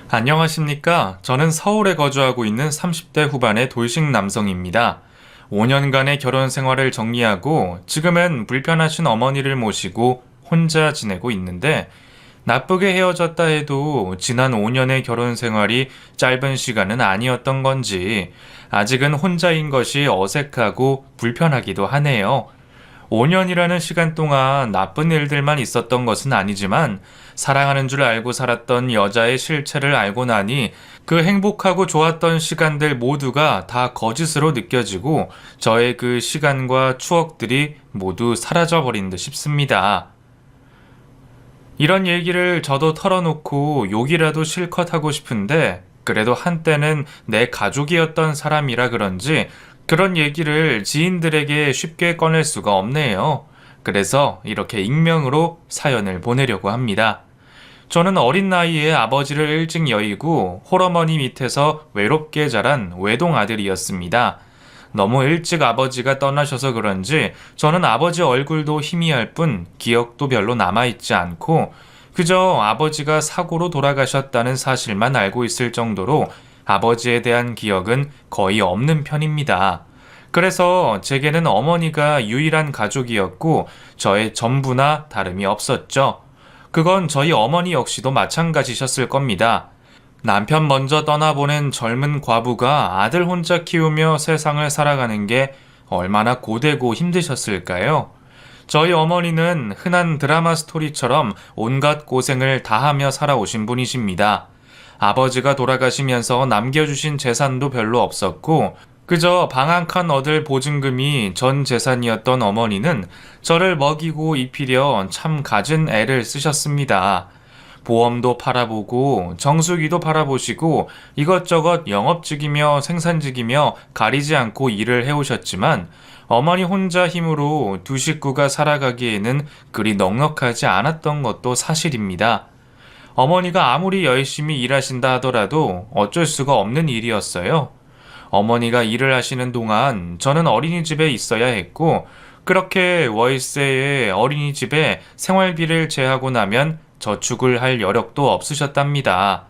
안녕하십니까? 저는 서울에 거주하고 있는 30대 후반의 돌식 남성입니다. 5년간의 결혼 생활을 정리하고 지금은 불편하신 어머니를 모시고 혼자 지내고 있는데 나쁘게 헤어졌다 해도 지난 5년의 결혼 생활이 짧은 시간은 아니었던 건지 아직은 혼자인 것이 어색하고 불편하기도 하네요. 5년이라는 시간 동안 나쁜 일들만 있었던 것은 아니지만 사랑하는 줄 알고 살았던 여자의 실체를 알고 나니 그 행복하고 좋았던 시간들 모두가 다 거짓으로 느껴지고 저의 그 시간과 추억들이 모두 사라져버린 듯 싶습니다. 이런 얘기를 저도 털어놓고 욕이라도 실컷 하고 싶은데 그래도 한때는 내 가족이었던 사람이라 그런지 그런 얘기를 지인들에게 쉽게 꺼낼 수가 없네요. 그래서 이렇게 익명으로 사연을 보내려고 합니다. 저는 어린 나이에 아버지를 일찍 여의고 홀어머니 밑에서 외롭게 자란 외동 아들이었습니다. 너무 일찍 아버지가 떠나셔서 그런지 저는 아버지 얼굴도 희미할 뿐 기억도 별로 남아있지 않고 그저 아버지가 사고로 돌아가셨다는 사실만 알고 있을 정도로 아버지에 대한 기억은 거의 없는 편입니다. 그래서 제게는 어머니가 유일한 가족이었고 저의 전부나 다름이 없었죠. 그건 저희 어머니 역시도 마찬가지셨을 겁니다. 남편 먼저 떠나보낸 젊은 과부가 아들 혼자 키우며 세상을 살아가는 게 얼마나 고되고 힘드셨을까요? 저희 어머니는 흔한 드라마 스토리처럼 온갖 고생을 다하며 살아오신 분이십니다. 아버지가 돌아가시면서 남겨주신 재산도 별로 없었고, 그저 방 한 칸 얻을 보증금이 전 재산이었던 어머니는 저를 먹이고 입히려 참 갖은 애를 쓰셨습니다. 보험도 팔아보고 정수기도 팔아보시고 이것저것 영업직이며 생산직이며 가리지 않고 일을 해오셨지만 어머니 혼자 힘으로 두 식구가 살아가기에는 그리 넉넉하지 않았던 것도 사실입니다. 어머니가 아무리 열심히 일하신다 하더라도 어쩔 수가 없는 일이었어요. 어머니가 일을 하시는 동안 저는 어린이집에 있어야 했고 그렇게 월세에 어린이집에 생활비를 제하고 나면 저축을 할 여력도 없으셨답니다.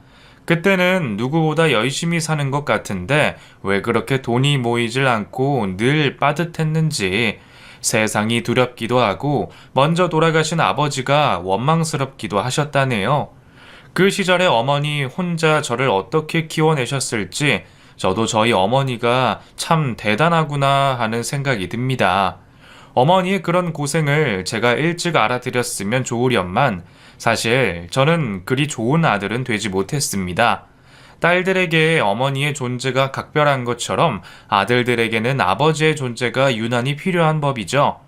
그때는 누구보다 열심히 사는 것 같은데 왜 그렇게 돈이 모이질 않고 늘 빠듯했는지 세상이 두렵기도 하고 먼저 돌아가신 아버지가 원망스럽기도 하셨다네요. 그 시절에 어머니 혼자 저를 어떻게 키워내셨을지 저도 저희 어머니가 참 대단하구나 하는 생각이 듭니다. 어머니의 그런 고생을 제가 일찍 알아들였으면 좋으련만 사실 저는 그리 좋은 아들은 되지 못했습니다. 딸들에게 어머니의 존재가 각별한 것처럼 아들들에게는 아버지의 존재가 유난히 필요한 법이죠.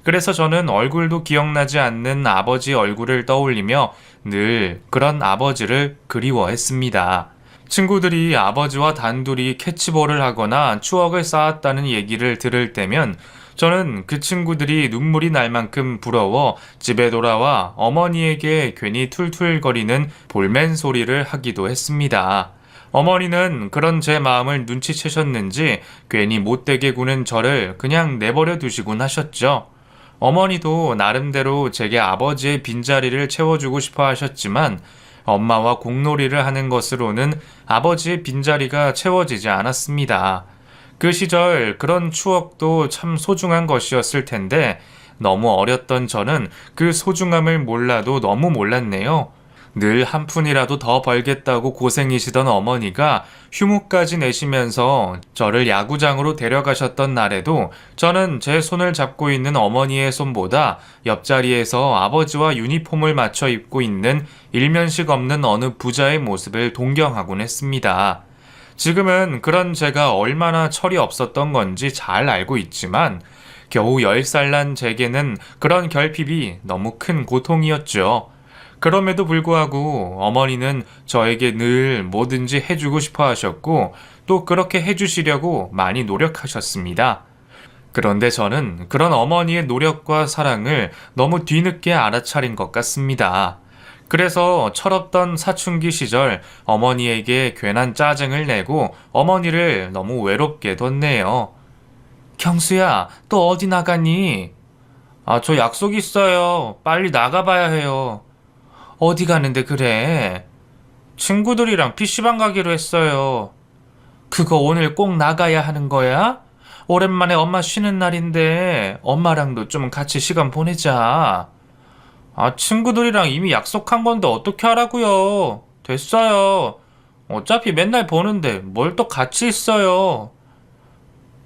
그래서 저는 얼굴도 기억나지 않는 아버지 얼굴을 떠올리며 늘 그런 아버지를 그리워했습니다. 친구들이 아버지와 단둘이 캐치볼을 하거나 추억을 쌓았다는 얘기를 들을 때면 저는 그 친구들이 눈물이 날 만큼 부러워 집에 돌아와 어머니에게 괜히 툴툴거리는 볼멘 소리를 하기도 했습니다. 어머니는 그런 제 마음을 눈치채셨는지 괜히 못되게 구는 저를 그냥 내버려 두시곤 하셨죠. 어머니도 나름대로 제게 아버지의 빈자리를 채워주고 싶어 하셨지만 엄마와 공놀이를 하는 것으로는 아버지의 빈자리가 채워지지 않았습니다. 그 시절 그런 추억도 참 소중한 것이었을 텐데 너무 어렸던 저는 그 소중함을 몰라도 너무 몰랐네요. 늘 한 푼이라도 더 벌겠다고 고생이시던 어머니가 휴무까지 내시면서 저를 야구장으로 데려가셨던 날에도 저는 제 손을 잡고 있는 어머니의 손보다 옆자리에서 아버지와 유니폼을 맞춰 입고 있는 일면식 없는 어느 부자의 모습을 동경하곤 했습니다. 지금은 그런 제가 얼마나 철이 없었던 건지 잘 알고 있지만 겨우 10살 난 제게는 그런 결핍이 너무 큰 고통이었죠. 그럼에도 불구하고 어머니는 저에게 늘 뭐든지 해주고 싶어 하셨고 또 그렇게 해주시려고 많이 노력하셨습니다. 그런데 저는 그런 어머니의 노력과 사랑을 너무 뒤늦게 알아차린 것 같습니다. 그래서 철없던 사춘기 시절 어머니에게 괜한 짜증을 내고 어머니를 너무 외롭게 뒀네요. 경수야, 또 어디 나가니? 아, 저 약속 있어요. 빨리 나가봐야 해요. 어디 가는데 그래? 친구들이랑 PC방 가기로 했어요. 그거 오늘 꼭 나가야 하는 거야? 오랜만에 엄마 쉬는 날인데 엄마랑도 좀 같이 시간 보내자. 아, 친구들이랑 이미 약속한 건데 어떻게 하라고요? 됐어요. 어차피 맨날 보는데 뭘 또 같이 있어요.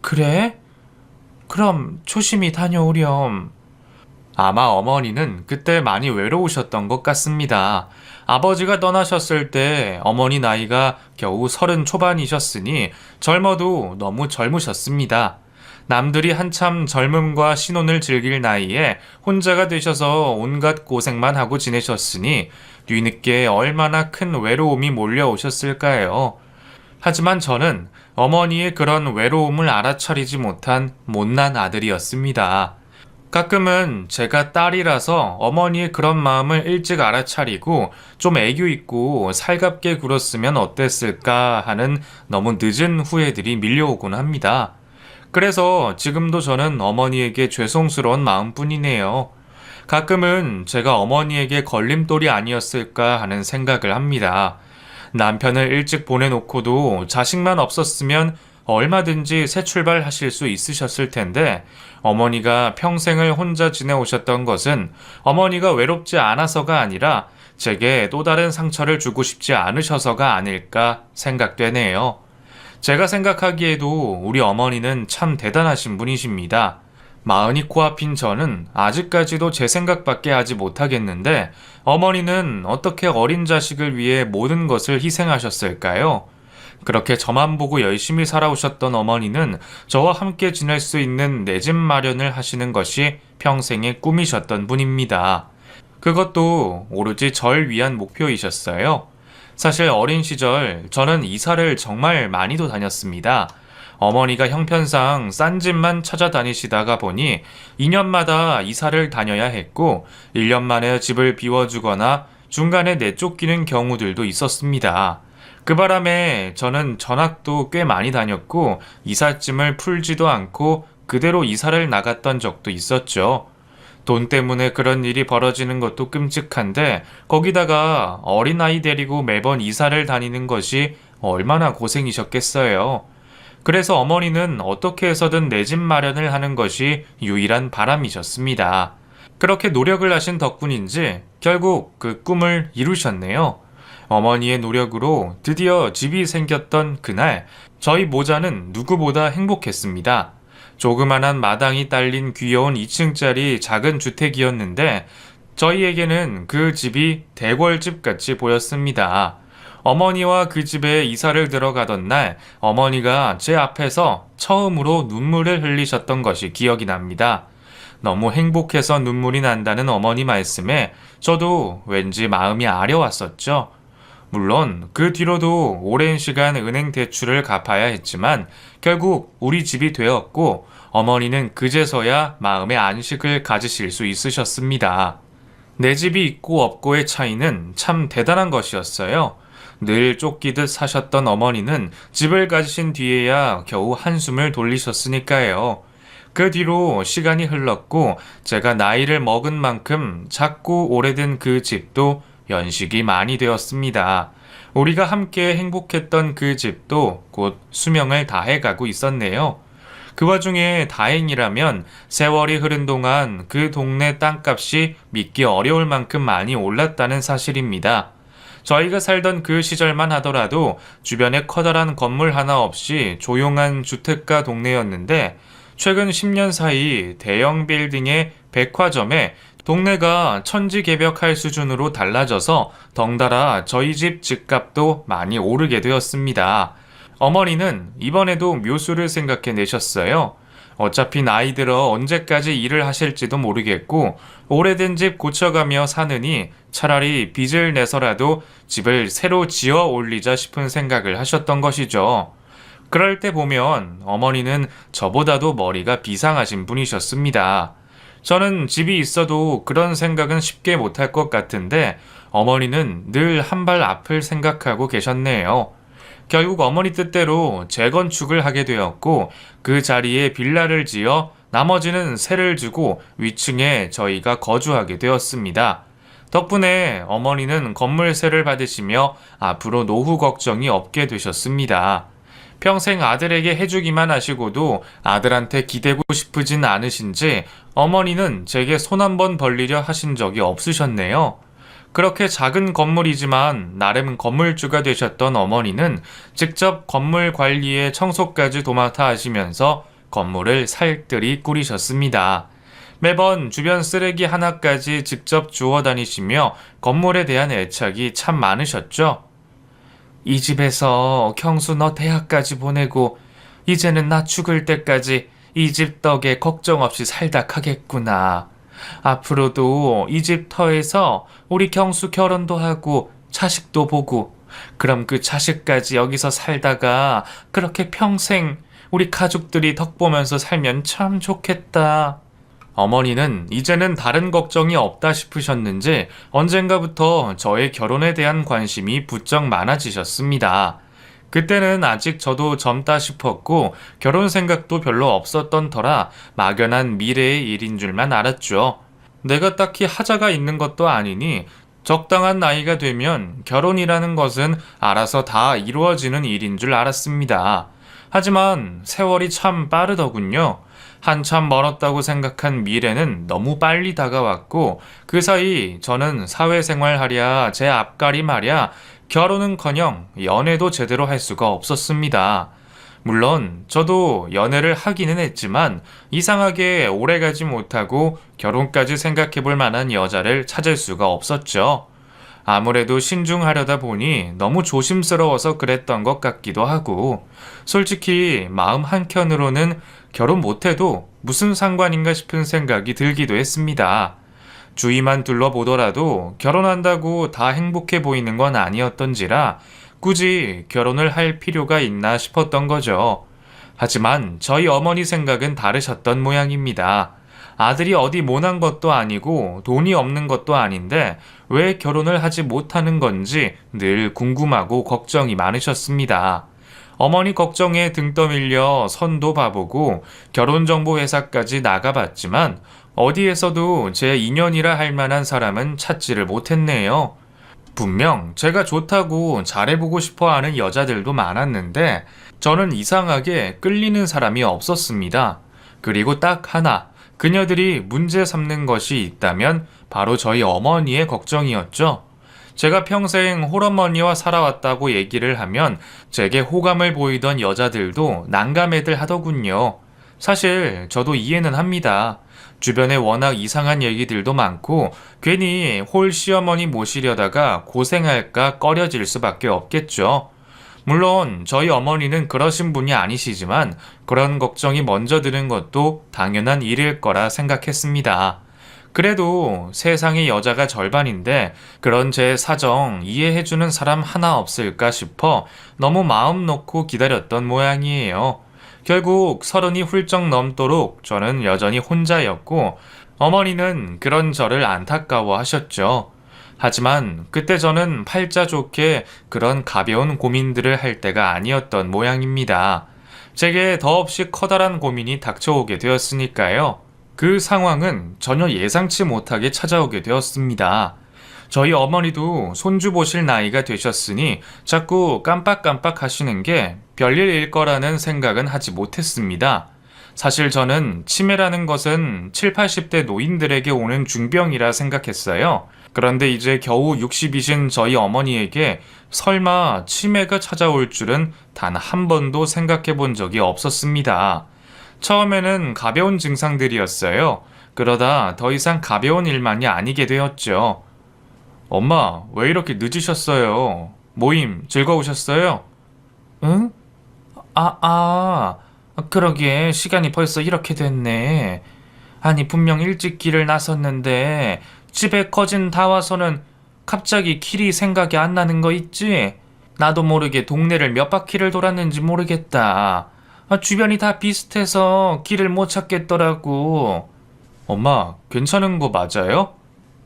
그래? 그럼 조심히 다녀오렴. 아마 어머니는 그때 많이 외로우셨던 것 같습니다. 아버지가 떠나셨을 때 어머니 나이가 겨우 30 초반이셨으니 젊어도 너무 젊으셨습니다. 남들이 한참 젊음과 신혼을 즐길 나이에 혼자가 되셔서 온갖 고생만 하고 지내셨으니 뒤늦게 얼마나 큰 외로움이 몰려오셨을까요? 하지만 저는 어머니의 그런 외로움을 알아차리지 못한 못난 아들이었습니다. 가끔은 제가 딸이라서 어머니의 그런 마음을 일찍 알아차리고 좀 애교 있고 살갑게 굴었으면 어땠을까 하는 너무 늦은 후회들이 밀려오곤 합니다. 그래서 지금도 저는 어머니에게 죄송스러운 마음뿐이네요. 가끔은 제가 어머니에게 걸림돌이 아니었을까 하는 생각을 합니다. 남편을 일찍 보내놓고도 자식만 없었으면 얼마든지 새 출발하실 수 있으셨을 텐데 어머니가 평생을 혼자 지내오셨던 것은 어머니가 외롭지 않아서가 아니라 제게 또 다른 상처를 주고 싶지 않으셔서가 아닐까 생각되네요. 제가 생각하기에도 우리 어머니는 참 대단하신 분이십니다. 마흔이 코앞인 저는 아직까지도 제 생각밖에 하지 못하겠는데 어머니는 어떻게 어린 자식을 위해 모든 것을 희생하셨을까요? 그렇게 저만 보고 열심히 살아오셨던 어머니는 저와 함께 지낼 수 있는 내 집 마련을 하시는 것이 평생의 꿈이셨던 분입니다. 그것도 오로지 절 위한 목표이셨어요. 사실 어린 시절 저는 이사를 정말 많이도 다녔습니다. 어머니가 형편상 싼 집만 찾아다니시다가 보니 2년마다 이사를 다녀야 했고 1년 만에 집을 비워주거나 중간에 내쫓기는 경우들도 있었습니다. 그 바람에 저는 전학도 꽤 많이 다녔고 이삿짐을 풀지도 않고 그대로 이사를 나갔던 적도 있었죠. 돈 때문에 그런 일이 벌어지는 것도 끔찍한데 거기다가 어린아이 데리고 매번 이사를 다니는 것이 얼마나 고생이셨겠어요. 그래서 어머니는 어떻게 해서든 내 집 마련을 하는 것이 유일한 바람이셨습니다. 그렇게 노력을 하신 덕분인지 결국 그 꿈을 이루셨네요. 어머니의 노력으로 드디어 집이 생겼던 그날, 저희 모자는 누구보다 행복했습니다. 조그만한 마당이 딸린 귀여운 2층짜리 작은 주택이었는데 저희에게는 그 집이 대궐집 같이 보였습니다. 어머니와 그 집에 이사를 들어가던 날 어머니가 제 앞에서 처음으로 눈물을 흘리셨던 것이 기억이 납니다. 너무 행복해서 눈물이 난다는 어머니 말씀에 저도 왠지 마음이 아려왔었죠. 물론 그 뒤로도 오랜 시간 은행 대출을 갚아야 했지만 결국 우리 집이 되었고 어머니는 그제서야 마음의 안식을 가지실 수 있으셨습니다. 내 집이 있고 없고의 차이는 참 대단한 것이었어요. 늘 쫓기듯 사셨던 어머니는 집을 가지신 뒤에야 겨우 한숨을 돌리셨으니까요. 그 뒤로 시간이 흘렀고 제가 나이를 먹은 만큼 작고 오래된 그 집도 연식이 많이 되었습니다. 우리가 함께 행복했던 그 집도 곧 수명을 다해가고 있었네요. 그 와중에 다행이라면 세월이 흐른 동안 그 동네 땅값이 믿기 어려울 만큼 많이 올랐다는 사실입니다. 저희가 살던 그 시절만 하더라도 주변에 커다란 건물 하나 없이 조용한 주택가 동네였는데 최근 10년 사이 대형 빌딩의 백화점에 동네가 천지개벽할 수준으로 달라져서 덩달아 저희 집 집값도 많이 오르게 되었습니다. 어머니는 이번에도 묘수를 생각해 내셨어요. 어차피 나이 들어 언제까지 일을 하실지도 모르겠고 오래된 집 고쳐가며 사느니 차라리 빚을 내서라도 집을 새로 지어 올리자 싶은 생각을 하셨던 것이죠. 그럴 때 보면 어머니는 저보다도 머리가 비상하신 분이셨습니다. 저는 집이 있어도 그런 생각은 쉽게 못할 것 같은데 어머니는 늘 한 발 앞을 생각하고 계셨네요. 결국 어머니 뜻대로 재건축을 하게 되었고 그 자리에 빌라를 지어 나머지는 세를 주고 위층에 저희가 거주하게 되었습니다. 덕분에 어머니는 건물세를 받으시며 앞으로 노후 걱정이 없게 되셨습니다. 평생 아들에게 해주기만 하시고도 아들한테 기대고 싶으진 않으신지 어머니는 제게 손 한번 벌리려 하신 적이 없으셨네요. 그렇게 작은 건물이지만 나름 건물주가 되셨던 어머니는 직접 건물 관리에 청소까지 도맡아 하시면서 건물을 살뜰히 꾸리셨습니다. 매번 주변 쓰레기 하나까지 직접 주워 다니시며 건물에 대한 애착이 참 많으셨죠. 이 집에서 경수 너 대학까지 보내고 이제는 나 죽을 때까지 이 집 덕에 걱정 없이 살다 가겠구나. 앞으로도 이 집 터에서 우리 경수 결혼도 하고 자식도 보고 그럼 그 자식까지 여기서 살다가 그렇게 평생 우리 가족들이 덕 보면서 살면 참 좋겠다. 어머니는 이제는 다른 걱정이 없다 싶으셨는지 언젠가부터 저의 결혼에 대한 관심이 부쩍 많아지셨습니다. 그때는 아직 저도 젊다 싶었고 결혼 생각도 별로 없었던 터라 막연한 미래의 일인 줄만 알았죠. 내가 딱히 하자가 있는 것도 아니니 적당한 나이가 되면 결혼이라는 것은 알아서 다 이루어지는 일인 줄 알았습니다. 하지만 세월이 참 빠르더군요. 한참 멀었다고 생각한 미래는 너무 빨리 다가왔고 그 사이 저는 사회생활하랴 제 앞가림하랴 결혼은커녕 연애도 제대로 할 수가 없었습니다. 물론 저도 연애를 하기는 했지만 이상하게 오래가지 못하고 결혼까지 생각해 볼 만한 여자를 찾을 수가 없었죠. 아무래도 신중하려다 보니 너무 조심스러워서 그랬던 것 같기도 하고 솔직히 마음 한켠으로는 결혼 못해도 무슨 상관인가 싶은 생각이 들기도 했습니다. 주위만 둘러보더라도 결혼한다고 다 행복해 보이는 건 아니었던지라 굳이 결혼을 할 필요가 있나 싶었던 거죠. 하지만 저희 어머니 생각은 다르셨던 모양입니다. 아들이 어디 못난 것도 아니고 돈이 없는 것도 아닌데 왜 결혼을 하지 못하는 건지 늘 궁금하고 걱정이 많으셨습니다. 어머니 걱정에 등 떠밀려 선도 봐보고 결혼정보회사까지 나가봤지만 어디에서도 제 인연이라 할 만한 사람은 찾지를 못했네요. 분명 제가 좋다고 잘해보고 싶어 하는 여자들도 많았는데 저는 이상하게 끌리는 사람이 없었습니다. 그리고 딱 하나, 그녀들이 문제 삼는 것이 있다면 바로 저희 어머니의 걱정이었죠. 제가 평생 홀어머니와 살아왔다고 얘기를 하면 제게 호감을 보이던 여자들도 난감해들 하더군요. 사실 저도 이해는 합니다. 주변에 워낙 이상한 얘기들도 많고 괜히 홀 시어머니 모시려다가 고생할까 꺼려질 수밖에 없겠죠. 물론 저희 어머니는 그러신 분이 아니시지만 그런 걱정이 먼저 드는 것도 당연한 일일 거라 생각했습니다. 그래도 세상에 여자가 절반인데 그런 제 사정 이해해주는 사람 하나 없을까 싶어 너무 마음 놓고 기다렸던 모양이에요. 결국 30이 훌쩍 넘도록 저는 여전히 혼자였고 어머니는 그런 저를 안타까워 하셨죠. 하지만 그때 저는 팔자 좋게 그런 가벼운 고민들을 할 때가 아니었던 모양입니다. 제게 더없이 커다란 고민이 닥쳐오게 되었으니까요. 그 상황은 전혀 예상치 못하게 찾아오게 되었습니다. 저희 어머니도 손주 보실 나이가 되셨으니 자꾸 깜빡깜빡 하시는 게 별일일 거라는 생각은 하지 못했습니다. 사실 저는 치매라는 것은 7, 80대 노인들에게 오는 중병이라 생각했어요. 그런데 이제 겨우 60이신 저희 어머니에게 설마 치매가 찾아올 줄은 단 한 번도 생각해 본 적이 없었습니다. 처음에는 가벼운 증상들이었어요. 그러다 더 이상 가벼운 일만이 아니게 되었죠. 엄마, 왜 이렇게 늦으셨어요? 모임 즐거우셨어요? 응? 그러게 시간이 벌써 이렇게 됐네. 아니 분명 일찍 길을 나섰는데 집에 거진 다 와서는 갑자기 길이 생각이 안 나는 거 있지? 나도 모르게 동네를 몇 바퀴를 돌았는지 모르겠다. 주변이 다 비슷해서 길을 못 찾겠더라고. 엄마, 괜찮은 거 맞아요?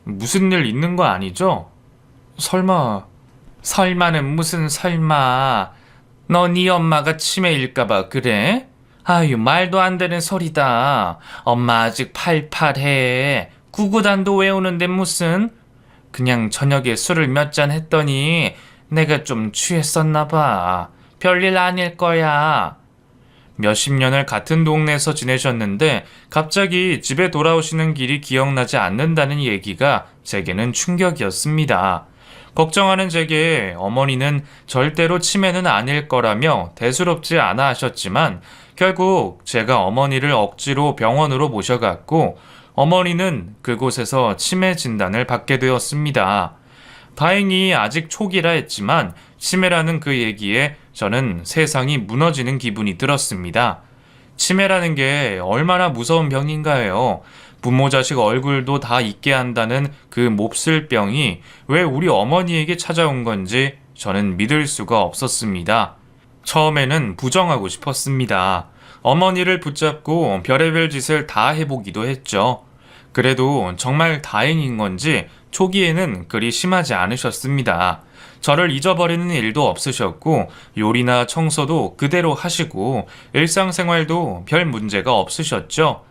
무슨 일 있는 거 아니죠? 설마... 설마는 무슨 설마. 너 네 엄마가 치매일까봐 그래? 아유, 말도 안 되는 소리다. 엄마 아직 팔팔해. 구구단도 외우는데 무슨... 그냥 저녁에 술을 몇 잔 했더니 내가 좀 취했었나 봐. 별일 아닐 거야. 몇십 년을 같은 동네에서 지내셨는데 갑자기 집에 돌아오시는 길이 기억나지 않는다는 얘기가 제게는 충격이었습니다. 걱정하는 제게 어머니는 절대로 치매는 아닐 거라며 대수롭지 않아 하셨지만 결국 제가 어머니를 억지로 병원으로 모셔갔고 어머니는 그곳에서 치매 진단을 받게 되었습니다. 다행히 아직 초기라 했지만 치매라는 그 얘기에 저는 세상이 무너지는 기분이 들었습니다. 치매라는 게 얼마나 무서운 병인가요? 부모 자식 얼굴도 다 잊게 한다는 그 몹쓸 병이 왜 우리 어머니에게 찾아온 건지 저는 믿을 수가 없었습니다. 처음에는 부정하고 싶었습니다. 어머니를 붙잡고 별의별 짓을 다 해보기도 했죠. 그래도 정말 다행인 건지 초기에는 그리 심하지 않으셨습니다. 저를 잊어버리는 일도 없으셨고 요리나 청소도 그대로 하시고 일상생활도 별 문제가 없으셨죠.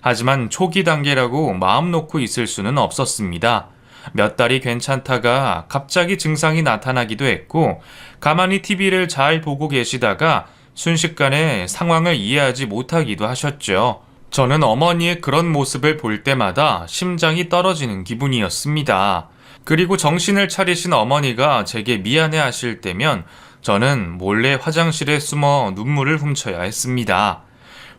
하지만 초기 단계라고 마음 놓고 있을 수는 없었습니다. 몇 달이 괜찮다가 갑자기 증상이 나타나기도 했고 가만히 TV를 잘 보고 계시다가 순식간에 상황을 이해하지 못하기도 하셨죠. 저는 어머니의 그런 모습을 볼 때마다 심장이 떨어지는 기분이었습니다. 그리고 정신을 차리신 어머니가 제게 미안해 하실 때면 저는 몰래 화장실에 숨어 눈물을 훔쳐야 했습니다.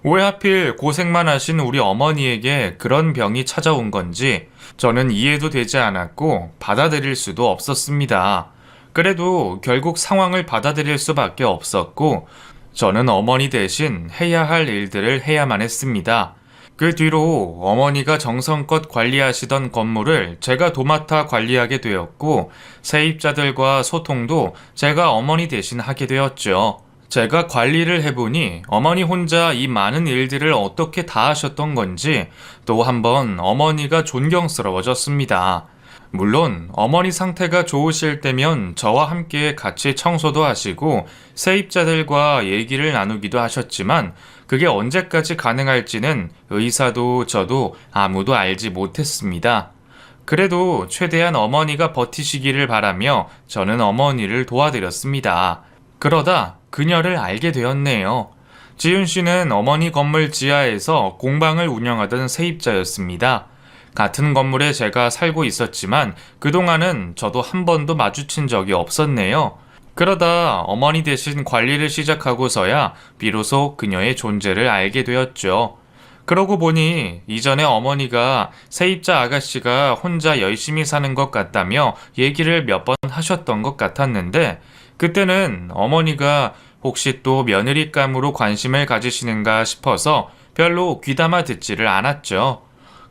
왜 하필 고생만 하신 우리 어머니에게 그런 병이 찾아온 건지 저는 이해도 되지 않았고 받아들일 수도 없었습니다. 그래도 결국 상황을 받아들일 수밖에 없었고 저는 어머니 대신 해야 할 일들을 해야만 했습니다. 그 뒤로 어머니가 정성껏 관리하시던 건물을 제가 도맡아 관리하게 되었고 세입자들과 소통도 제가 어머니 대신 하게 되었죠. 제가 관리를 해보니 어머니 혼자 이 많은 일들을 어떻게 다 하셨던 건지 또 한번 어머니가 존경스러워졌습니다. 물론 어머니 상태가 좋으실 때면 저와 함께 같이 청소도 하시고 세입자들과 얘기를 나누기도 하셨지만 그게 언제까지 가능할지는 의사도 저도 아무도 알지 못했습니다. 그래도 최대한 어머니가 버티시기를 바라며 저는 어머니를 도와드렸습니다. 그러다 그녀를 알게 되었네요. 지윤 씨는 어머니 건물 지하에서 공방을 운영하던 세입자였습니다. 같은 건물에 제가 살고 있었지만 그동안은 저도 한 번도 마주친 적이 없었네요. 그러다 어머니 대신 관리를 시작하고서야 비로소 그녀의 존재를 알게 되었죠. 그러고 보니 이전에 어머니가 세입자 아가씨가 혼자 열심히 사는 것 같다며 얘기를 몇 번 하셨던 것 같았는데 그때는 어머니가 혹시 또 며느리감으로 관심을 가지시는가 싶어서 별로 귀담아 듣지를 않았죠.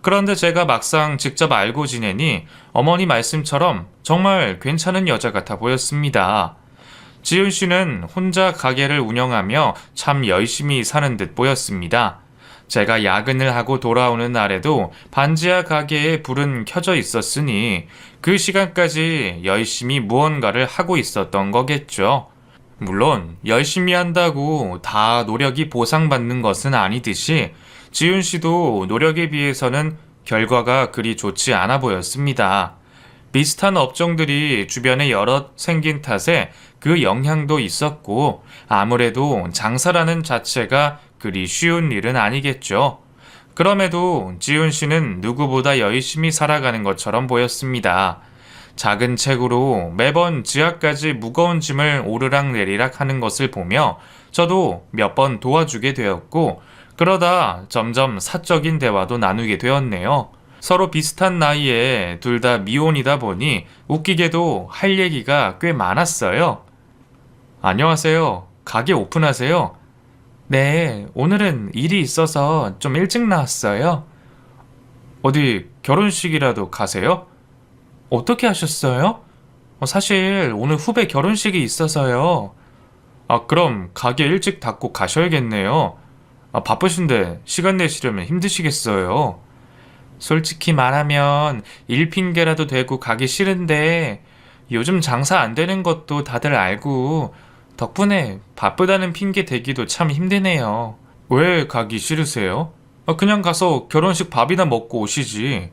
그런데 제가 막상 직접 알고 지내니 어머니 말씀처럼 정말 괜찮은 여자 같아 보였습니다. 지윤 씨는 혼자 가게를 운영하며 참 열심히 사는 듯 보였습니다. 제가 야근을 하고 돌아오는 날에도 반지하 가게에 불은 켜져 있었으니 그 시간까지 열심히 무언가를 하고 있었던 거겠죠. 물론 열심히 한다고 다 노력이 보상받는 것은 아니듯이 지윤 씨도 노력에 비해서는 결과가 그리 좋지 않아 보였습니다. 비슷한 업종들이 주변에 여럿 생긴 탓에 그 영향도 있었고 아무래도 장사라는 자체가 그리 쉬운 일은 아니겠죠. 그럼에도 지윤 씨는 누구보다 열심히 살아가는 것처럼 보였습니다. 작은 책으로 매번 지하까지 무거운 짐을 오르락내리락 하는 것을 보며 저도 몇 번 도와주게 되었고 그러다 점점 사적인 대화도 나누게 되었네요. 서로 비슷한 나이에 둘 다 미혼이다 보니 웃기게도 할 얘기가 꽤 많았어요. 안녕하세요. 가게 오픈하세요? 네, 오늘은 일이 있어서 좀 일찍 나왔어요. 어디 결혼식이라도 가세요? 어떻게 하셨어요? 사실 오늘 후배 결혼식이 있어서요. 그럼 가게 일찍 닫고 가셔야겠네요. 바쁘신데 시간 내시려면 힘드시겠어요. 솔직히 말하면 일 핑계라도 대고 가기 싫은데 요즘 장사 안 되는 것도 다들 알고 덕분에 바쁘다는 핑계 대기도 참 힘드네요. 왜 가기 싫으세요? 그냥 가서 결혼식 밥이나 먹고 오시지.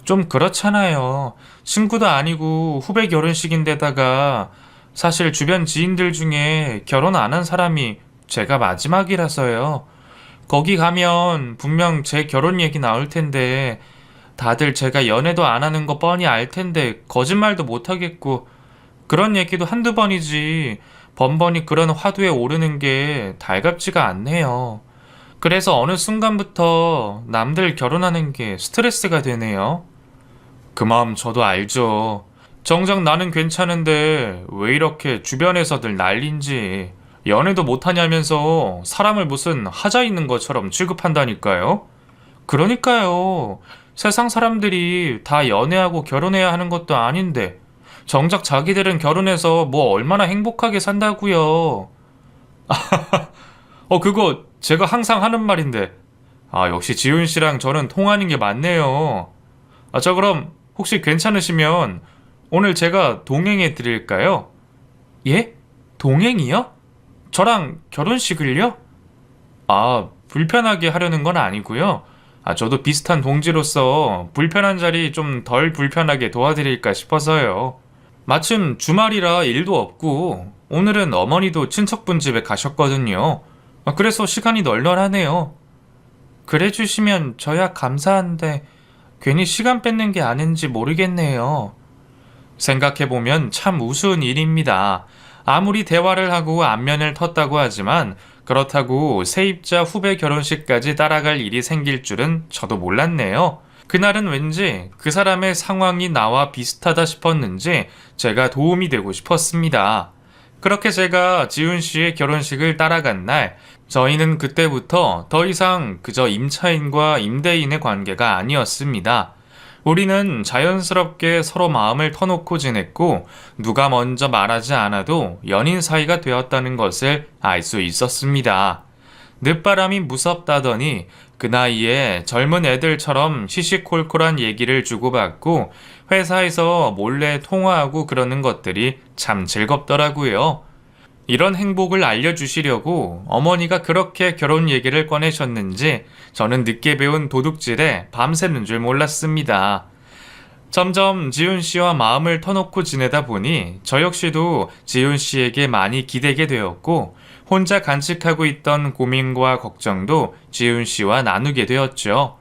좀 그렇잖아요. 친구도 아니고 후배 결혼식인데다가 사실 주변 지인들 중에 결혼 안 한 사람이 제가 마지막이라서요. 거기 가면 분명 제 결혼 얘기 나올 텐데 다들 제가 연애도 안 하는 거 뻔히 알 텐데 거짓말도 못 하겠고 그런 얘기도 한두 번이지 번번이 그런 화두에 오르는 게 달갑지가 않네요. 그래서 어느 순간부터 남들 결혼하는 게 스트레스가 되네요. 그 마음 저도 알죠. 정작 나는 괜찮은데 왜 이렇게 주변에서들 난린지 연애도 못하냐면서 사람을 무슨 하자 있는 것처럼 취급한다니까요. 그러니까요. 세상 사람들이 다 연애하고 결혼해야 하는 것도 아닌데 정작 자기들은 결혼해서 뭐 얼마나 행복하게 산다고요. 그거 제가 항상 하는 말인데. 역시 지훈 씨랑 저는 통하는 게 맞네요. 저 그럼 혹시 괜찮으시면 오늘 제가 동행해 드릴까요? 예? 동행이요? 저랑 결혼식을요? 불편하게 하려는 건 아니고요. 저도 비슷한 동지로서 불편한 자리 좀 덜 불편하게 도와드릴까 싶어서요. 마침 주말이라 일도 없고 오늘은 어머니도 친척분 집에 가셨거든요. 그래서 시간이 널널하네요. 그래 주시면 저야 감사한데 괜히 시간 뺏는 게 아닌지 모르겠네요. 생각해보면 참 우스운 일입니다. 아무리 대화를 하고 안면을 텄다고 하지만 그렇다고 세입자 후배 결혼식까지 따라갈 일이 생길 줄은 저도 몰랐네요. 그날은 왠지 그 사람의 상황이 나와 비슷하다 싶었는지 제가 도움이 되고 싶었습니다. 그렇게 제가 지훈 씨의 결혼식을 따라간 날, 저희는 그때부터 더 이상 그저 임차인과 임대인의 관계가 아니었습니다. 우리는 자연스럽게 서로 마음을 터놓고 지냈고, 누가 먼저 말하지 않아도 연인 사이가 되었다는 것을 알 수 있었습니다. 늦바람이 무섭다더니 그 나이에 젊은 애들처럼 시시콜콜한 얘기를 주고받고 회사에서 몰래 통화하고 그러는 것들이 참 즐겁더라고요. 이런 행복을 알려주시려고 어머니가 그렇게 결혼 얘기를 꺼내셨는지 저는 늦게 배운 도둑질에 밤새는 줄 몰랐습니다. 점점 지훈 씨와 마음을 터놓고 지내다 보니 저 역시도 지훈 씨에게 많이 기대게 되었고 혼자 간직하고 있던 고민과 걱정도 지훈 씨와 나누게 되었죠.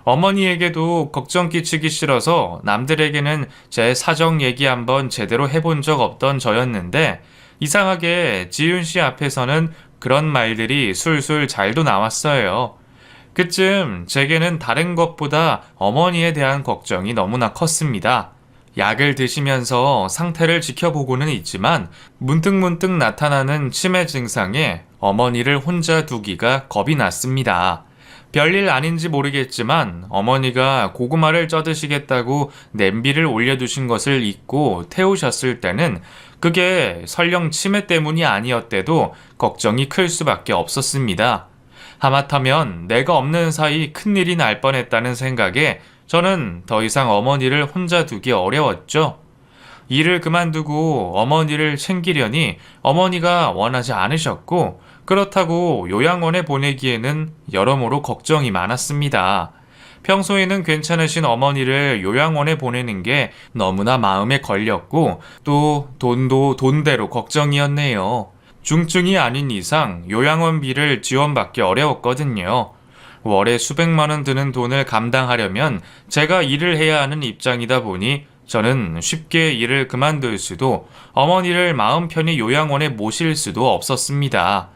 어머니에게도 걱정 끼치기 싫어서 남들에게는 제 사정 얘기 한번 제대로 해본 적 없던 저였는데 이상하게 지훈 씨 앞에서는 그런 말들이 술술 잘도 나왔어요. 그쯤 제게는 다른 것보다 어머니에 대한 걱정이 너무나 컸습니다. 약을 드시면서 상태를 지켜보고는 있지만 문득문득 나타나는 치매 증상에 어머니를 혼자 두기가 겁이 났습니다. 별일 아닌지 모르겠지만 어머니가 고구마를 쪄드시겠다고 냄비를 올려두신 것을 잊고 태우셨을 때는 그게 설령 치매 때문이 아니었대도 걱정이 클 수밖에 없었습니다. 하마터면 내가 없는 사이 큰일이 날 뻔했다는 생각에 저는 더 이상 어머니를 혼자 두기 어려웠죠. 일을 그만두고 어머니를 챙기려니 어머니가 원하지 않으셨고 그렇다고 요양원에 보내기에는 여러모로 걱정이 많았습니다. 평소에는 괜찮으신 어머니를 요양원에 보내는 게 너무나 마음에 걸렸고 또 돈도 돈대로 걱정이었네요. 중증이 아닌 이상 요양원비를 지원받기 어려웠거든요. 월에 수백만 원 드는 돈을 감당하려면 제가 일을 해야 하는 입장이다 보니 저는 쉽게 일을 그만둘 수도 어머니를 마음 편히 요양원에 모실 수도 없었습니다.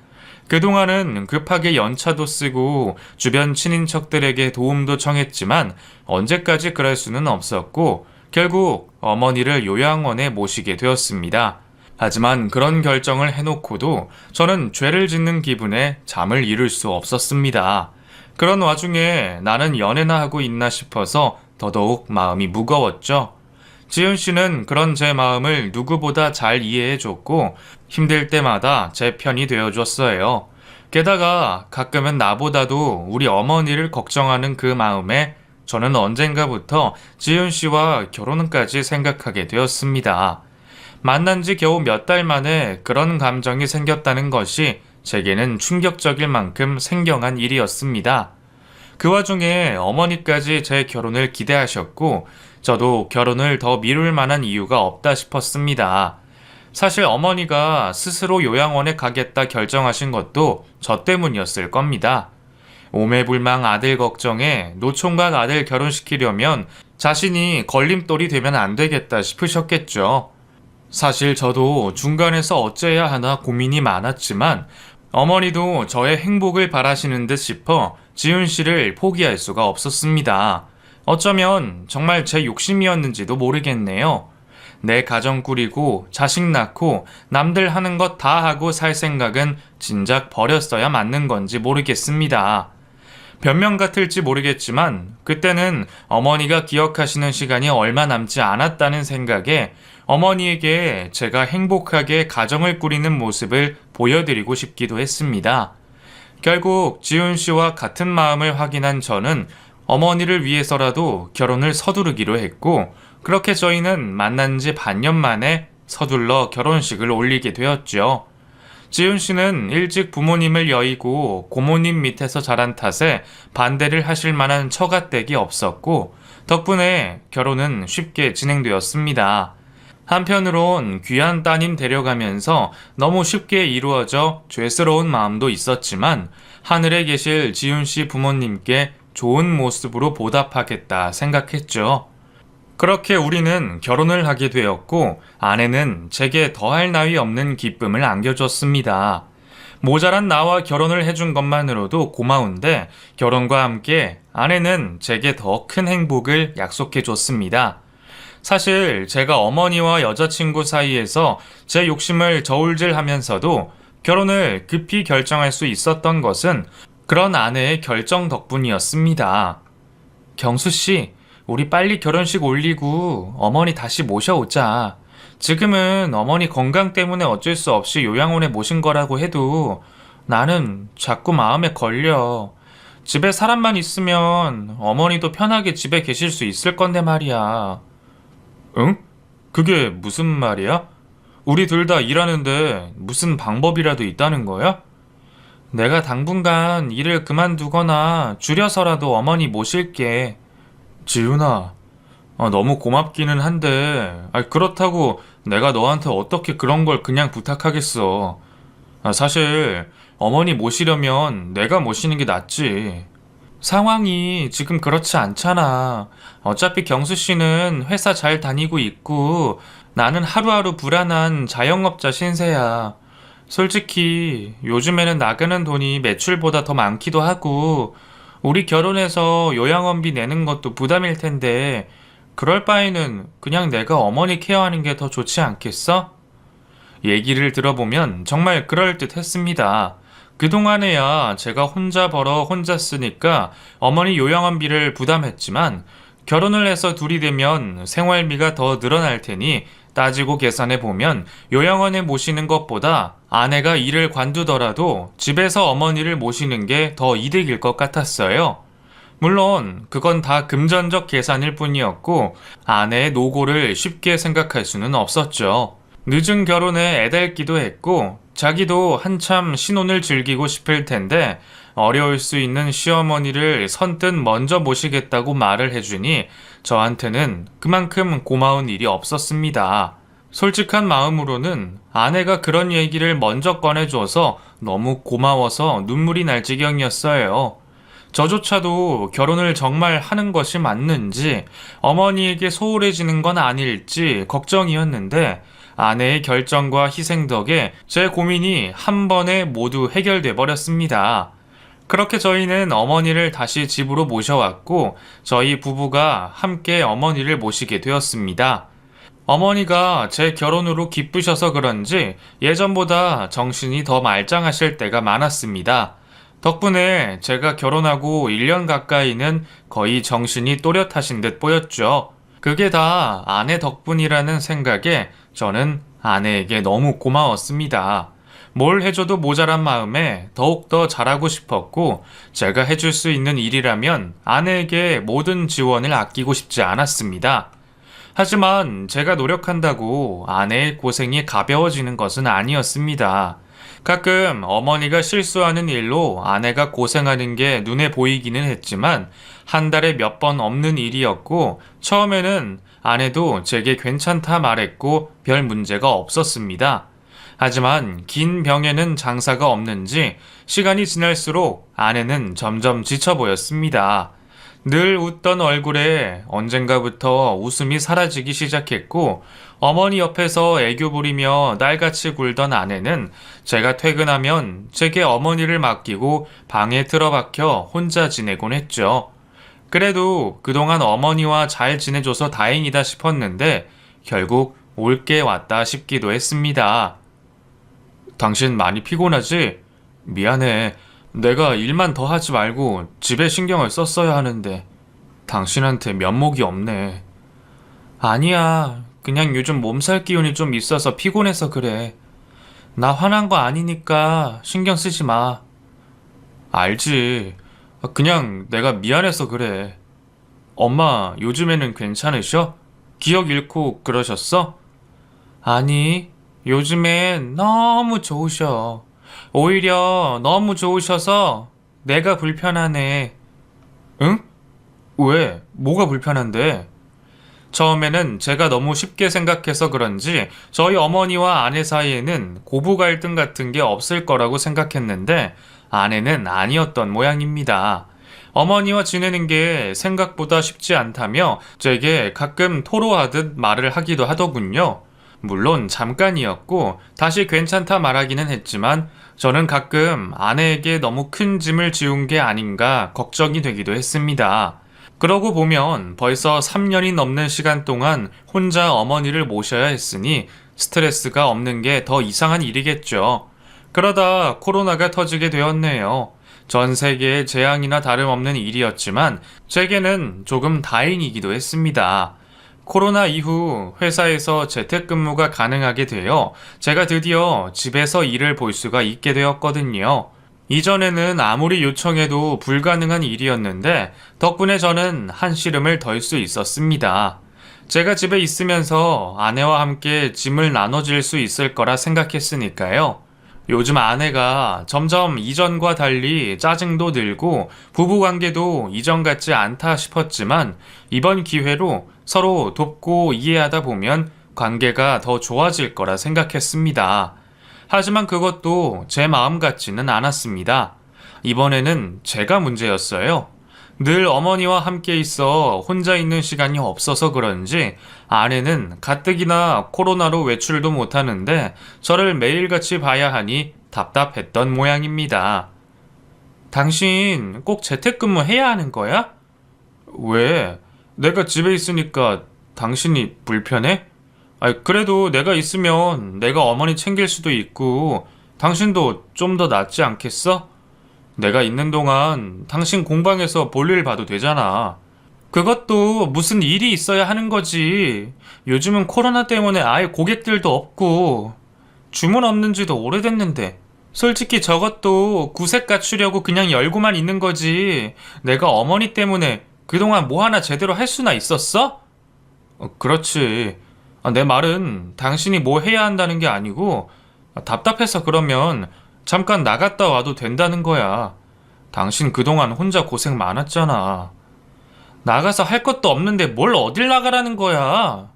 그동안은 급하게 연차도 쓰고 주변 친인척들에게 도움도 청했지만 언제까지 그럴 수는 없었고 결국 어머니를 요양원에 모시게 되었습니다. 하지만 그런 결정을 해놓고도 저는 죄를 짓는 기분에 잠을 이룰 수 없었습니다. 그런 와중에 나는 연애나 하고 있나 싶어서 더더욱 마음이 무거웠죠. 지은 씨는 그런 제 마음을 누구보다 잘 이해해줬고 힘들 때마다 제 편이 되어줬어요. 게다가 가끔은 나보다도 우리 어머니를 걱정하는 그 마음에 저는 언젠가부터 지은 씨와 결혼까지 생각하게 되었습니다. 만난 지 겨우 몇 달 만에 그런 감정이 생겼다는 것이 제게는 충격적일 만큼 생경한 일이었습니다. 그 와중에 어머니까지 제 결혼을 기대하셨고, 저도 결혼을 더 미룰 만한 이유가 없다 싶었습니다. 사실 어머니가 스스로 요양원에 가겠다 결정하신 것도 저 때문이었을 겁니다. 오매불망 아들 걱정에 노총각 아들 결혼시키려면 자신이 걸림돌이 되면 안 되겠다 싶으셨겠죠. 사실 저도 중간에서 어째야 하나 고민이 많았지만 어머니도 저의 행복을 바라시는 듯 싶어 지훈 씨를 포기할 수가 없었습니다. 어쩌면 정말 제 욕심이었는지도 모르겠네요. 내 가정 꾸리고 자식 낳고 남들 하는 것 다 하고 살 생각은 진작 버렸어야 맞는 건지 모르겠습니다. 변명 같을지 모르겠지만 그때는 어머니가 기억하시는 시간이 얼마 남지 않았다는 생각에 어머니에게 제가 행복하게 가정을 꾸리는 모습을 보여드리고 싶기도 했습니다. 결국 지훈 씨와 같은 마음을 확인한 저는 어머니를 위해서라도 결혼을 서두르기로 했고, 그렇게 저희는 만난 지 반년 만에 서둘러 결혼식을 올리게 되었죠. 지훈 씨는 일찍 부모님을 여의고 고모님 밑에서 자란 탓에 반대를 하실 만한 처가댁이 없었고, 덕분에 결혼은 쉽게 진행되었습니다. 한편으론 귀한 따님 데려가면서 너무 쉽게 이루어져 죄스러운 마음도 있었지만 하늘에 계실 지훈 씨 부모님께 좋은 모습으로 보답하겠다 생각했죠. 그렇게 우리는 결혼을 하게 되었고 아내는 제게 더할 나위 없는 기쁨을 안겨줬습니다. 모자란 나와 결혼을 해준 것만으로도 고마운데 결혼과 함께 아내는 제게 더 큰 행복을 약속해줬습니다. 사실 제가 어머니와 여자친구 사이에서 제 욕심을 저울질하면서도 결혼을 급히 결정할 수 있었던 것은 그런 아내의 결정 덕분이었습니다. 경수씨, 우리 빨리 결혼식 올리고 어머니 다시 모셔오자. 지금은 어머니 건강 때문에 어쩔 수 없이 요양원에 모신 거라고 해도 나는 자꾸 마음에 걸려. 집에 사람만 있으면 어머니도 편하게 집에 계실 수 있을 건데 말이야. 응? 그게 무슨 말이야? 우리 둘 다 일하는데 무슨 방법이라도 있다는 거야? 내가 당분간 일을 그만두거나 줄여서라도 어머니 모실게. 지훈아, 너무 고맙기는 한데, 그렇다고 내가 너한테 어떻게 그런 걸 그냥 부탁하겠어. 사실 어머니 모시려면 내가 모시는 게 낫지. 상황이 지금 그렇지 않잖아. 어차피 경수 씨는 회사 잘 다니고 있고 나는 하루하루 불안한 자영업자 신세야. 솔직히 요즘에는 나가는 돈이 매출보다 더 많기도 하고 우리 결혼해서 요양원비 내는 것도 부담일 텐데 그럴 바에는 그냥 내가 어머니 케어하는 게 더 좋지 않겠어? 얘기를 들어보면 정말 그럴듯했습니다. 그동안에야 제가 혼자 벌어 혼자 쓰니까 어머니 요양원비를 부담했지만 결혼을 해서 둘이 되면 생활비가 더 늘어날 테니 따지고 계산해 보면 요양원에 모시는 것보다 아내가 일을 관두더라도 집에서 어머니를 모시는 게 더 이득일 것 같았어요. 물론 그건 다 금전적 계산일 뿐이었고 아내의 노고를 쉽게 생각할 수는 없었죠. 늦은 결혼에 애달기도 했고 자기도 한참 신혼을 즐기고 싶을 텐데 어려울 수 있는 시어머니를 선뜻 먼저 모시겠다고 말을 해주니 저한테는 그만큼 고마운 일이 없었습니다. 솔직한 마음으로는 아내가 그런 얘기를 먼저 꺼내줘서 너무 고마워서 눈물이 날 지경이었어요. 저조차도 결혼을 정말 하는 것이 맞는지 어머니에게 소홀해지는 건 아닐지 걱정이었는데 아내의 결정과 희생 덕에 제 고민이 한 번에 모두 해결돼 버렸습니다. 그렇게 저희는 어머니를 다시 집으로 모셔왔고 저희 부부가 함께 어머니를 모시게 되었습니다. 어머니가 제 결혼으로 기쁘셔서 그런지 예전보다 정신이 더 말짱하실 때가 많았습니다. 덕분에 제가 결혼하고 1년 가까이는 거의 정신이 또렷하신 듯 보였죠. 그게 다 아내 덕분이라는 생각에 저는 아내에게 너무 고마웠습니다. 뭘 해줘도 모자란 마음에 더욱더 잘하고 싶었고 제가 해줄 수 있는 일이라면 아내에게 모든 지원을 아끼고 싶지 않았습니다. 하지만 제가 노력한다고 아내의 고생이 가벼워지는 것은 아니었습니다. 가끔 어머니가 실수하는 일로 아내가 고생하는 게 눈에 보이기는 했지만 한 달에 몇 번 없는 일이었고 처음에는 아내도 제게 괜찮다 말했고 별 문제가 없었습니다. 하지만 긴 병에는 장사가 없는지 시간이 지날수록 아내는 점점 지쳐 보였습니다. 늘 웃던 얼굴에 언젠가부터 웃음이 사라지기 시작했고 어머니 옆에서 애교 부리며 날같이 굴던 아내는 제가 퇴근하면 제게 어머니를 맡기고 방에 틀어박혀 혼자 지내곤 했죠. 그래도 그동안 어머니와 잘 지내줘서 다행이다 싶었는데 결국 올 게 왔다 싶기도 했습니다. 당신 많이 피곤하지? 미안해. 내가 일만 더 하지 말고 집에 신경을 썼어야 하는데 당신한테 면목이 없네. 아니야. 그냥 요즘 몸살 기운이 좀 있어서 피곤해서 그래. 나 화난 거 아니니까 신경 쓰지 마. 알지. 그냥 내가 미안해서 그래. 엄마 요즘에는 괜찮으셔? 기억 잃고 그러셨어? 아니, 요즘엔 너무 좋으셔. 오히려 너무 좋으셔서 내가 불편하네. 응? 왜? 뭐가 불편한데? 처음에는 제가 너무 쉽게 생각해서 그런지 저희 어머니와 아내 사이에는 고부 갈등 같은 게 없을 거라고 생각했는데 아내는 아니었던 모양입니다. 어머니와 지내는 게 생각보다 쉽지 않다며 제게 가끔 토로하듯 말을 하기도 하더군요. 물론 잠깐이었고 다시 괜찮다 말하기는 했지만 저는 가끔 아내에게 너무 큰 짐을 지운 게 아닌가 걱정이 되기도 했습니다. 그러고 보면 벌써 3년이 넘는 시간 동안 혼자 어머니를 모셔야 했으니 스트레스가 없는 게 더 이상한 일이겠죠. 그러다 코로나가 터지게 되었네요. 전 세계의 재앙이나 다름없는 일이었지만 제게는 조금 다행이기도 했습니다. 코로나 이후 회사에서 재택근무가 가능하게 되어 제가 드디어 집에서 일을 볼 수가 있게 되었거든요. 이전에는 아무리 요청해도 불가능한 일이었는데 덕분에 저는 한시름을 덜 수 있었습니다. 제가 집에 있으면서 아내와 함께 짐을 나눠질 수 있을 거라 생각했으니까요. 요즘 아내가 점점 이전과 달리 짜증도 늘고 부부관계도 이전 같지 않다 싶었지만 이번 기회로 서로 돕고 이해하다 보면 관계가 더 좋아질 거라 생각했습니다. 하지만 그것도 제 마음 같지는 않았습니다. 이번에는 제가 문제였어요. 늘 어머니와 함께 있어 혼자 있는 시간이 없어서 그런지 아내는 가뜩이나 코로나로 외출도 못하는데 저를 매일같이 봐야 하니 답답했던 모양입니다. 당신 꼭 재택근무 해야 하는 거야? 왜? 내가 집에 있으니까 당신이 불편해? 그래도 내가 있으면 내가 어머니 챙길 수도 있고 당신도 좀 더 낫지 않겠어? 내가 있는 동안 당신 공방에서 볼일 봐도 되잖아. 그것도 무슨 일이 있어야 하는 거지. 요즘은 코로나 때문에 아예 고객들도 없고 주문 없는 지도 오래됐는데 솔직히 저것도 구색 갖추려고 그냥 열고만 있는 거지. 내가 어머니 때문에 그동안 뭐 하나 제대로 할 수나 있었어? 그렇지. 내 말은 당신이 뭐 해야 한다는 게 아니고 답답해서 그러면 잠깐 나갔다 와도 된다는 거야. 당신 그동안 혼자 고생 많았잖아. 나가서 할 것도 없는데 뭘 어딜 나가라는 거야.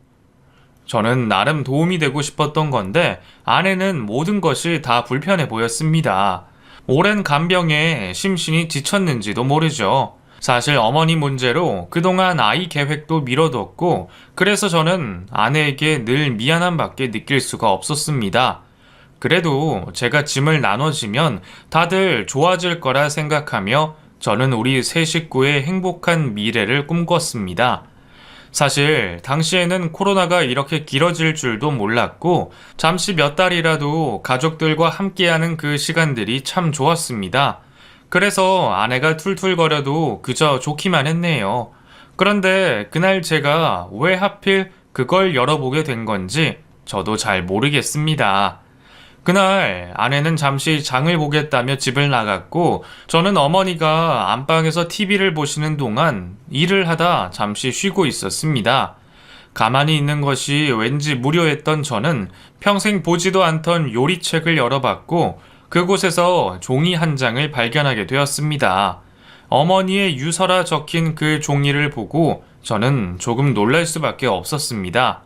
저는 나름 도움이 되고 싶었던 건데 아내는 모든 것이 다 불편해 보였습니다. 오랜 간병에 심신이 지쳤는지도 모르죠. 사실 어머니 문제로 그동안 아이 계획도 미뤄뒀고 그래서 저는 아내에게 늘 미안함밖에 느낄 수가 없었습니다. 그래도 제가 짐을 나눠지면 다들 좋아질 거라 생각하며 저는 우리 세 식구의 행복한 미래를 꿈꿨습니다. 사실 당시에는 코로나가 이렇게 길어질 줄도 몰랐고 잠시 몇 달이라도 가족들과 함께하는 그 시간들이 참 좋았습니다. 그래서 아내가 툴툴거려도 그저 좋기만 했네요. 그런데 그날 제가 왜 하필 그걸 열어보게 된 건지 저도 잘 모르겠습니다. 그날 아내는 잠시 장을 보겠다며 집을 나갔고 저는 어머니가 안방에서 TV를 보시는 동안 일을 하다 잠시 쉬고 있었습니다. 가만히 있는 것이 왠지 무료했던 저는 평생 보지도 않던 요리책을 열어봤고 그곳에서 종이 한 장을 발견하게 되었습니다. 어머니의 유서라 적힌 그 종이를 보고 저는 조금 놀랄 수밖에 없었습니다.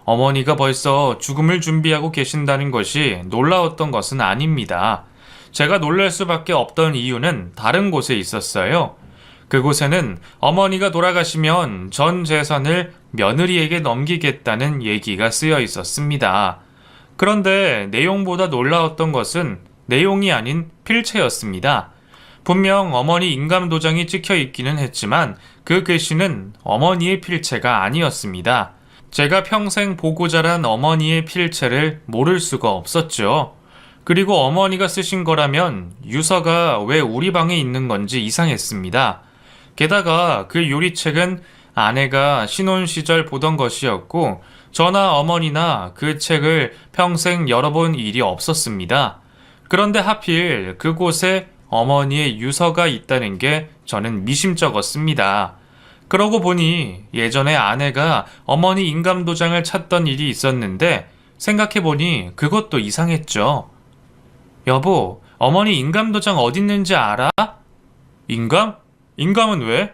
어머니가 벌써 죽음을 준비하고 계신다는 것이 놀라웠던 것은 아닙니다. 제가 놀랄 수밖에 없던 이유는 다른 곳에 있었어요. 그곳에는 어머니가 돌아가시면 전 재산을 며느리에게 넘기겠다는 얘기가 쓰여 있었습니다. 그런데 내용보다 놀라웠던 것은 내용이 아닌 필체였습니다. 분명 어머니 인감도장이 찍혀 있기는 했지만 그 글씨는 어머니의 필체가 아니었습니다. 제가 평생 보고 자란 어머니의 필체를 모를 수가 없었죠. 그리고 어머니가 쓰신 거라면 유서가 왜 우리 방에 있는 건지 이상했습니다. 게다가 그 요리책은 아내가 신혼 시절 보던 것이었고 저나 어머니나 그 책을 평생 열어본 일이 없었습니다. 그런데 하필 그곳에 어머니의 유서가 있다는 게 저는 미심쩍었습니다. 그러고 보니 예전에 아내가 어머니 인감도장을 찾던 일이 있었는데 생각해보니 그것도 이상했죠. 여보, 어머니 인감도장 어딨는지 알아? 인감? 인감은 왜?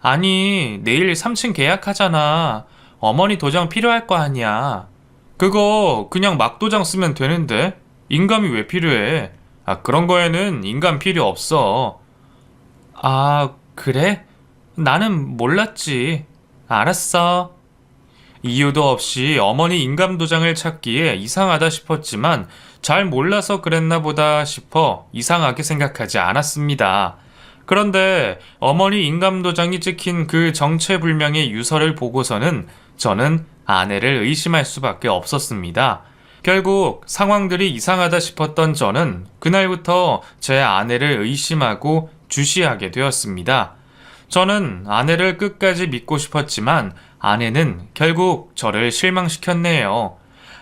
아니, 내일 3층 계약하잖아. 어머니 도장 필요할 거 아니야. 그거 그냥 막도장 쓰면 되는데 인감이 왜 필요해? 그런 거에는 인감 필요 없어. 아, 그래? 나는 몰랐지. 알았어. 이유도 없이 어머니 인감도장을 찾기에 이상하다 싶었지만 잘 몰라서 그랬나 보다 싶어 이상하게 생각하지 않았습니다. 그런데 어머니 인감도장이 찍힌 그 정체불명의 유서를 보고서는 저는 아내를 의심할 수밖에 없었습니다. 결국 상황들이 이상하다 싶었던 저는 그날부터 제 아내를 의심하고 주시하게 되었습니다. 저는 아내를 끝까지 믿고 싶었지만 아내는 결국 저를 실망시켰네요.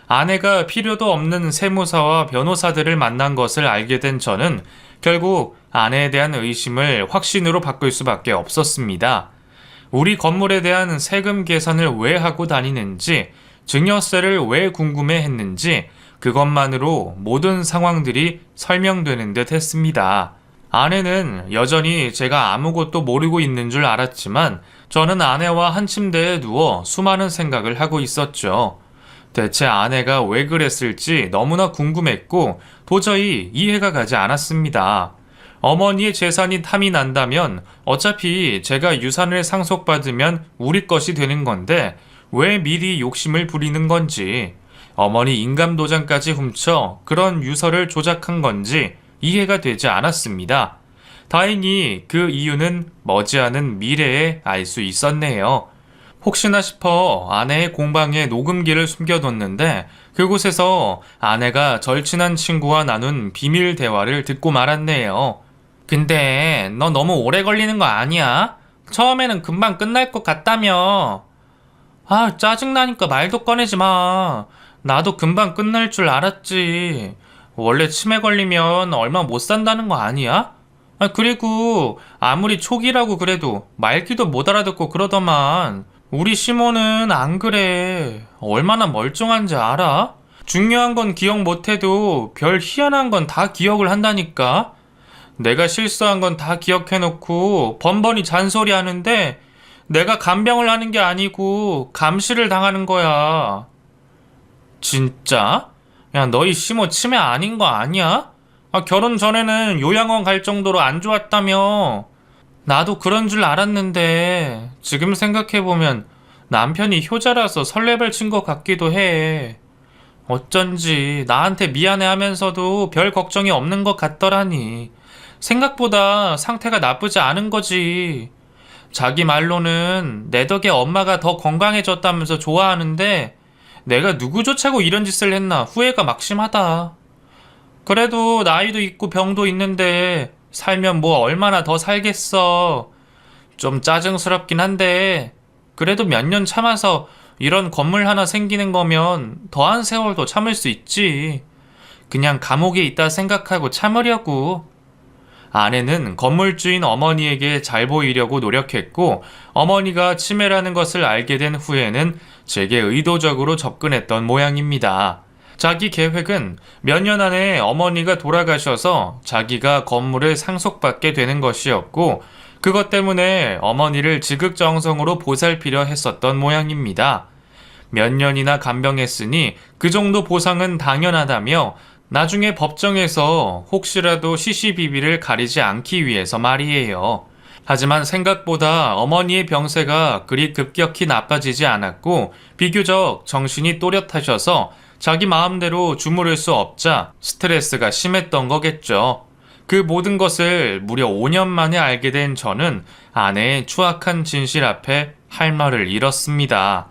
아내가 필요도 없는 세무사와 변호사들을 만난 것을 알게 된 저는 결국 아내에 대한 의심을 확신으로 바꿀 수밖에 없었습니다. 우리 건물에 대한 세금 계산을 왜 하고 다니는지, 증여세를 왜 궁금해 했는지 그것만으로 모든 상황들이 설명되는 듯 했습니다. 아내는 여전히 제가 아무것도 모르고 있는 줄 알았지만 저는 아내와 한 침대에 누워 수많은 생각을 하고 있었죠. 대체 아내가 왜 그랬을지 너무나 궁금했고 도저히 이해가 가지 않았습니다. 어머니의 재산이 탐이 난다면 어차피 제가 유산을 상속받으면 우리 것이 되는 건데 왜 미리 욕심을 부리는 건지, 어머니 인감도장까지 훔쳐 그런 유서를 조작한 건지 이해가 되지 않았습니다. 다행히 그 이유는 머지않은 미래에 알 수 있었네요. 혹시나 싶어 아내의 공방에 녹음기를 숨겨뒀는데 그곳에서 아내가 절친한 친구와 나눈 비밀 대화를 듣고 말았네요. 근데 너 너무 오래 걸리는 거 아니야? 처음에는 금방 끝날 것 같다며. 짜증나니까 말도 꺼내지 마. 나도 금방 끝날 줄 알았지. 원래 치매 걸리면 얼마 못 산다는 거 아니야? 그리고 아무리 초기라고 그래도 말귀도 못 알아듣고 그러더만. 우리 시모는 안 그래. 얼마나 멀쩡한지 알아? 중요한 건 기억 못해도 별 희한한 건 다 기억을 한다니까. 내가 실수한 건 다 기억해놓고 번번이 잔소리 하는데 내가 간병을 하는 게 아니고 감시를 당하는 거야. 진짜? 야, 너희 시모 치매 아닌 거 아니야? 결혼 전에는 요양원 갈 정도로 안 좋았다며. 나도 그런 줄 알았는데 지금 생각해보면 남편이 효자라서 설레발 친 것 같기도 해. 어쩐지 나한테 미안해 하면서도 별 걱정이 없는 것 같더라니. 생각보다 상태가 나쁘지 않은 거지. 자기 말로는 내 덕에 엄마가 더 건강해졌다면서 좋아하는데 내가 누구 좋자고 이런 짓을 했나 후회가 막심하다. 그래도 나이도 있고 병도 있는데 살면 뭐 얼마나 더 살겠어. 좀 짜증스럽긴 한데 그래도 몇 년 참아서 이런 건물 하나 생기는 거면 더한 세월도 참을 수 있지. 그냥 감옥에 있다 생각하고 참으려고. 아내는 건물주인 어머니에게 잘 보이려고 노력했고 어머니가 치매라는 것을 알게 된 후에는 제게 의도적으로 접근했던 모양입니다. 자기 계획은 몇 년 안에 어머니가 돌아가셔서 자기가 건물을 상속받게 되는 것이었고, 그것 때문에 어머니를 지극정성으로 보살피려 했었던 모양입니다. 몇 년이나 간병했으니 그 정도 보상은 당연하다며 나중에 법정에서 혹시라도 시시비비를 가리지 않기 위해서 말이에요. 하지만 생각보다 어머니의 병세가 그리 급격히 나빠지지 않았고 비교적 정신이 또렷하셔서 자기 마음대로 주무를 수 없자 스트레스가 심했던 거겠죠. 그 모든 것을 무려 5년 만에 알게 된 저는 아내의 추악한 진실 앞에 할 말을 잃었습니다.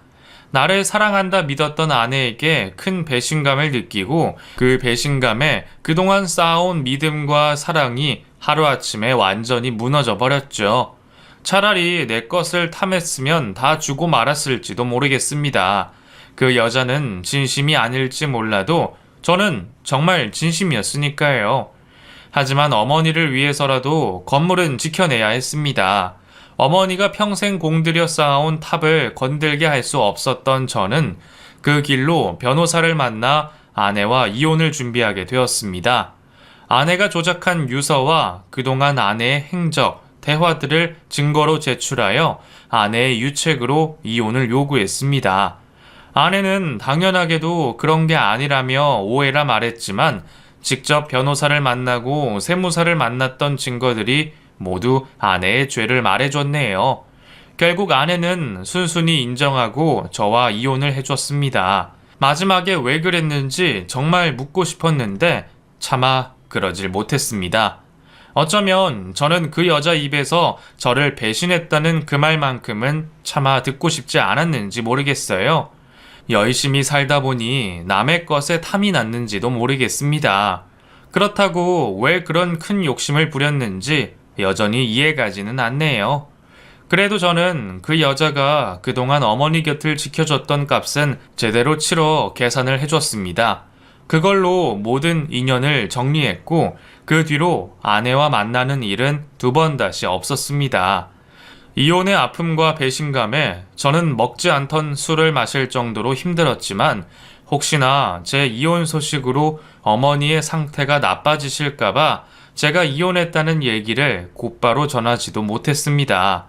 나를 사랑한다 믿었던 아내에게 큰 배신감을 느끼고 그 배신감에 그동안 쌓아온 믿음과 사랑이 하루아침에 완전히 무너져 버렸죠. 차라리 내 것을 탐했으면 다 주고 말았을지도 모르겠습니다. 그 여자는 진심이 아닐지 몰라도 저는 정말 진심이었으니까요. 하지만 어머니를 위해서라도 건물은 지켜내야 했습니다. 어머니가 평생 공들여 쌓아온 탑을 건들게 할 수 없었던 저는 그 길로 변호사를 만나 아내와 이혼을 준비하게 되었습니다. 아내가 조작한 유서와 그동안 아내의 행적, 대화들을 증거로 제출하여 아내의 유책으로 이혼을 요구했습니다. 아내는 당연하게도 그런 게 아니라며 오해라 말했지만 직접 변호사를 만나고 세무사를 만났던 증거들이 모두 아내의 죄를 말해줬네요. 결국 아내는 순순히 인정하고 저와 이혼을 해줬습니다. 마지막에 왜 그랬는지 정말 묻고 싶었는데 차마 그러질 못했습니다. 어쩌면 저는 그 여자 입에서 저를 배신했다는 그 말만큼은 차마 듣고 싶지 않았는지 모르겠어요. 열심히 살다 보니 남의 것에 탐이 났는지도 모르겠습니다. 그렇다고 왜 그런 큰 욕심을 부렸는지 여전히 이해가지는 않네요. 그래도 저는 그 여자가 그동안 어머니 곁을 지켜줬던 값은 제대로 치러 계산을 해줬습니다. 그걸로 모든 인연을 정리했고 그 뒤로 아내와 만나는 일은 두 번 다시 없었습니다. 이혼의 아픔과 배신감에 저는 먹지 않던 술을 마실 정도로 힘들었지만 혹시나 제 이혼 소식으로 어머니의 상태가 나빠지실까봐 제가 이혼했다는 얘기를 곧바로 전하지도 못했습니다.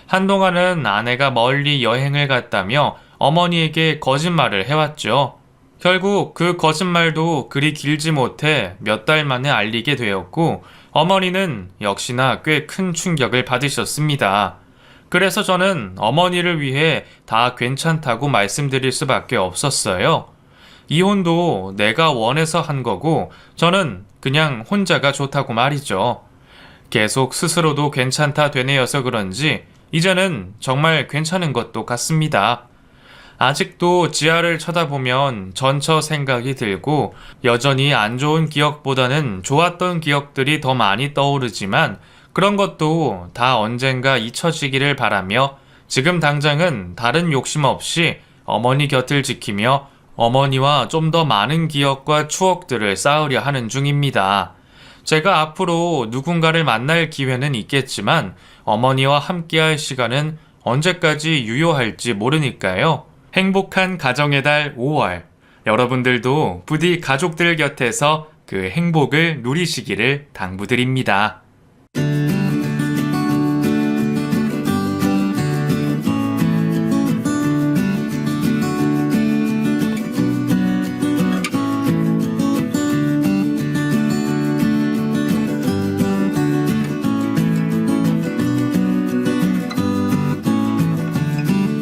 한동안은 아내가 멀리 여행을 갔다며 어머니에게 거짓말을 해왔죠. 결국 그 거짓말도 그리 길지 못해 몇 달 만에 알리게 되었고 어머니는 역시나 꽤 큰 충격을 받으셨습니다. 그래서 저는 어머니를 위해 다 괜찮다고 말씀드릴 수밖에 없었어요. 이혼도 내가 원해서 한 거고 저는 그냥 혼자가 좋다고 말이죠. 계속 스스로도 괜찮다 되뇌어서 그런지 이제는 정말 괜찮은 것도 같습니다. 아직도 지하를 쳐다보면 전처 생각이 들고 여전히 안 좋은 기억보다는 좋았던 기억들이 더 많이 떠오르지만 그런 것도 다 언젠가 잊혀지기를 바라며 지금 당장은 다른 욕심 없이 어머니 곁을 지키며 어머니와 좀 더 많은 기억과 추억들을 쌓으려 하는 중입니다. 제가 앞으로 누군가를 만날 기회는 있겠지만 어머니와 함께할 시간은 언제까지 유효할지 모르니까요. 행복한 가정의 달 5월, 여러분들도 부디 가족들 곁에서 그 행복을 누리시기를 당부드립니다.